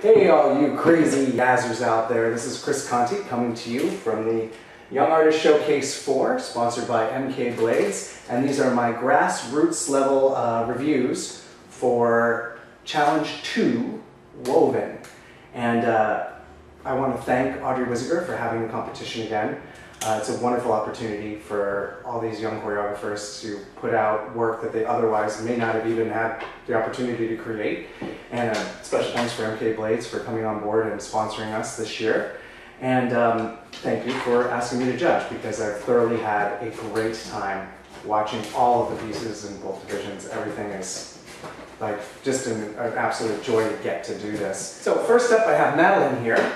Hey all you crazy yazzers out there, this is Conte coming to you from the Young Artist Showcase 4, sponsored by MK Blades, and these are my grassroots level reviews for Challenge 2, Woven. And I want to thank Audrey Wisiger for having the competition again. It's a wonderful opportunity for all these young choreographers to put out work that they otherwise may not have even had the opportunity to create. And special thanks for MK Blades for coming on board and sponsoring us this year. And thank you for asking me to judge, because I've thoroughly had a great time watching all of the pieces in both divisions. Everything is like just an absolute joy to get to do this. So first up I have Madeline here.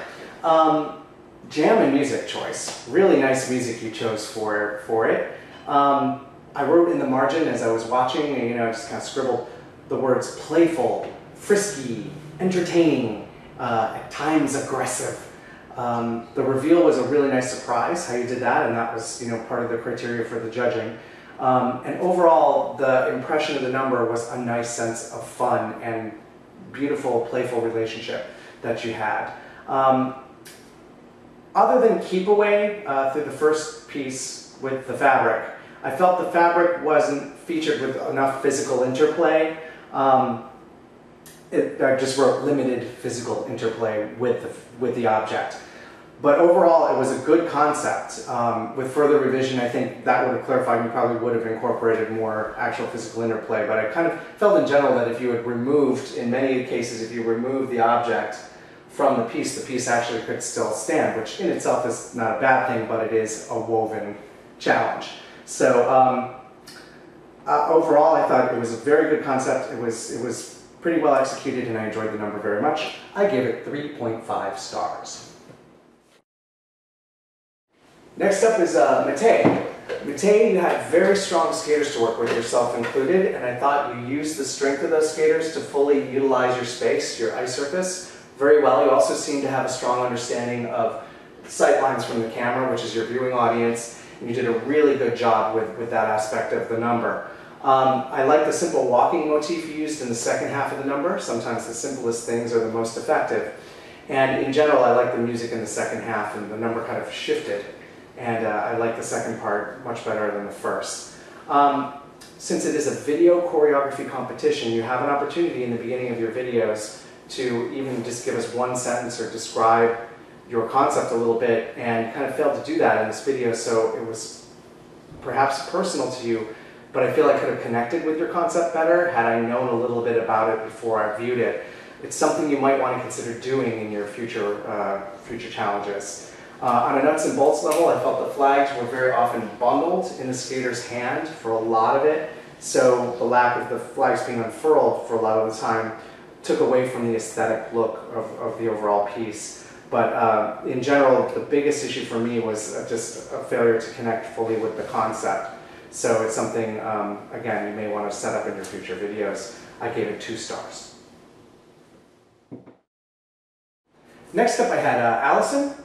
Jam and music choice. Really nice music you chose for it. I wrote in the margin as I was watching, and, I just kind of scribbled the words playful, frisky, entertaining, at times aggressive. The reveal was a really nice surprise how you did that, and that was part of the criteria for the judging. And overall, the impression of the number was a nice sense of fun and beautiful, playful relationship that you had. Other than keep away through the first piece with the fabric, I felt the fabric wasn't featured with enough physical interplay. I just wrote limited physical interplay with the object. But overall, it was a good concept. With further revision, I think that would have clarified. You probably would have incorporated more actual physical interplay. But I kind of felt in general that if you had removed, in many cases, if you remove the object from the piece actually could still stand, which in itself is not a bad thing, but it is a woven challenge. So overall, I thought it was a very good concept. It was pretty well executed, and I enjoyed the number very much. I gave it 3.5 stars. Next up is Matej. Matej, you had very strong skaters to work with, yourself included, and I thought you used the strength of those skaters to fully utilize your space, your ice surface, very well. You also seem to have a strong understanding of sight lines from the camera, which is your viewing audience, and you did a really good job with that aspect of the number. I like the simple walking motif you used in the second half of the number. Sometimes the simplest things are the most effective. And in general, I like the music in the second half, and the number kind of shifted. And I like the second part much better than the first. Since it is a video choreography competition, you have an opportunity in the beginning of your videos to even just give us one sentence or describe your concept a little bit, and kind of failed to do that in this video, so it was perhaps personal to you, but I feel I could have connected with your concept better had I known a little bit about it before I viewed it. It's something you might want to consider doing in your future challenges. On a nuts and bolts level, I felt the flags were very often bundled in the skater's hand for a lot of it, so the lack of the flags being unfurled for a lot of the time took away from the aesthetic look of the overall piece. But in general, the biggest issue for me was just a failure to connect fully with the concept. So it's something, again, you may want to set up in your future videos. I gave it 2 stars. Next up I had Allison.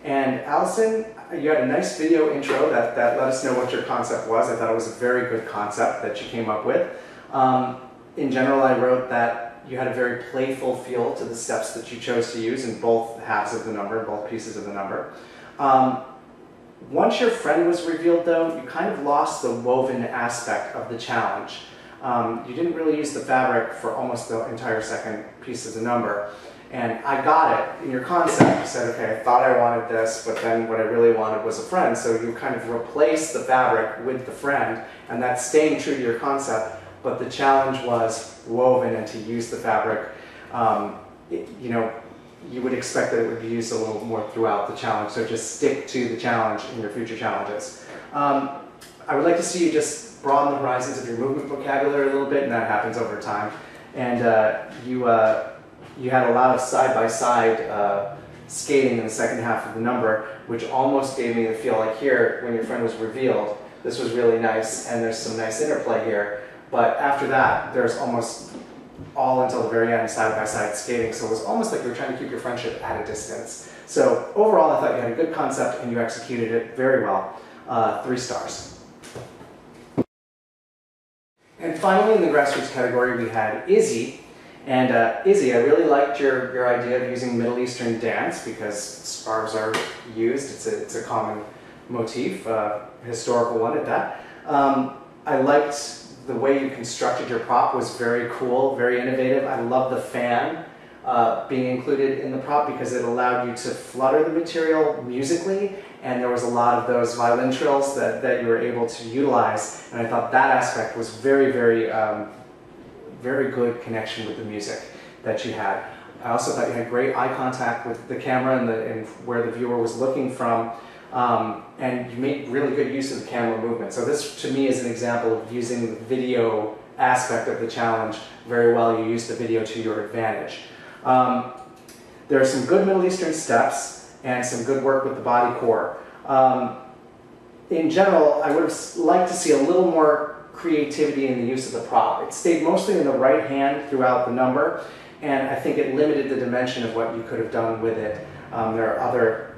And Allison, you had a nice video intro that let us know what your concept was. I thought it was a very good concept that you came up with. In general, I wrote that you had a very playful feel to the steps that you chose to use in both halves of the number, both pieces of the number. Once your friend was revealed, though, you kind of lost the woven aspect of the challenge. You didn't really use the fabric for almost the entire second piece of the number. And I got it in your concept. You said, okay, I thought I wanted this, but then what I really wanted was a friend. So you kind of replaced the fabric with the friend, and that's staying true to your concept. But the challenge was woven, and to use the fabric, you would expect that it would be used a little more throughout the challenge. So just stick to the challenge in your future challenges. I would like to see you just broaden the horizons of your movement vocabulary a little bit, and that happens over time. And you had a lot of side-by-side skating in the second half of the number, which almost gave me the feel like here, when your friend was revealed, this was really nice, and there's some nice interplay here. But after that, there's almost all until the very end side-by-side skating, so it was almost like you were trying to keep your friendship at a distance. So overall, I thought you had a good concept, and you executed it very well. 3 stars. And finally, in the Grassroots category, we had Izzy. And Izzy, I really liked your idea of using Middle Eastern dance because scarves are used. It's a common motif, historical one at that. I liked the way you constructed your prop was very cool, very innovative. I love the fan being included in the prop because it allowed you to flutter the material musically, and there was a lot of those violin trills that you were able to utilize, and I thought that aspect was very, very, very good connection with the music that you had. I also thought you had great eye contact with the camera and where the viewer was looking from, and you made really good use of the camera movement. So this, to me, is an example of using the video aspect of the challenge very well. You used the video to your advantage. There are some good Middle Eastern steps and some good work with the body core. In general, I would have liked to see a little more creativity in the use of the prop. It stayed mostly in the right hand throughout the number, and I think it limited the dimension of what you could have done with it. There are other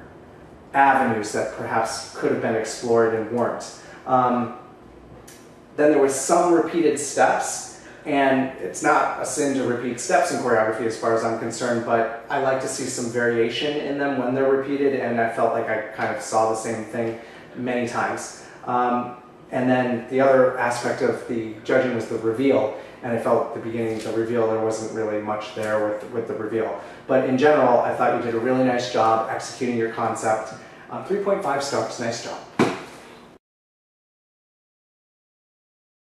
avenues that perhaps could have been explored and weren't. Then there were some repeated steps, and it's not a sin to repeat steps in choreography as far as I'm concerned, but I like to see some variation in them when they're repeated, and I felt like I kind of saw the same thing many times. And then the other aspect of the judging was the reveal, and I felt at the beginning of the reveal there wasn't really much there with the reveal. But in general, I thought you did a really nice job executing your concept. 3.5 stars, nice job.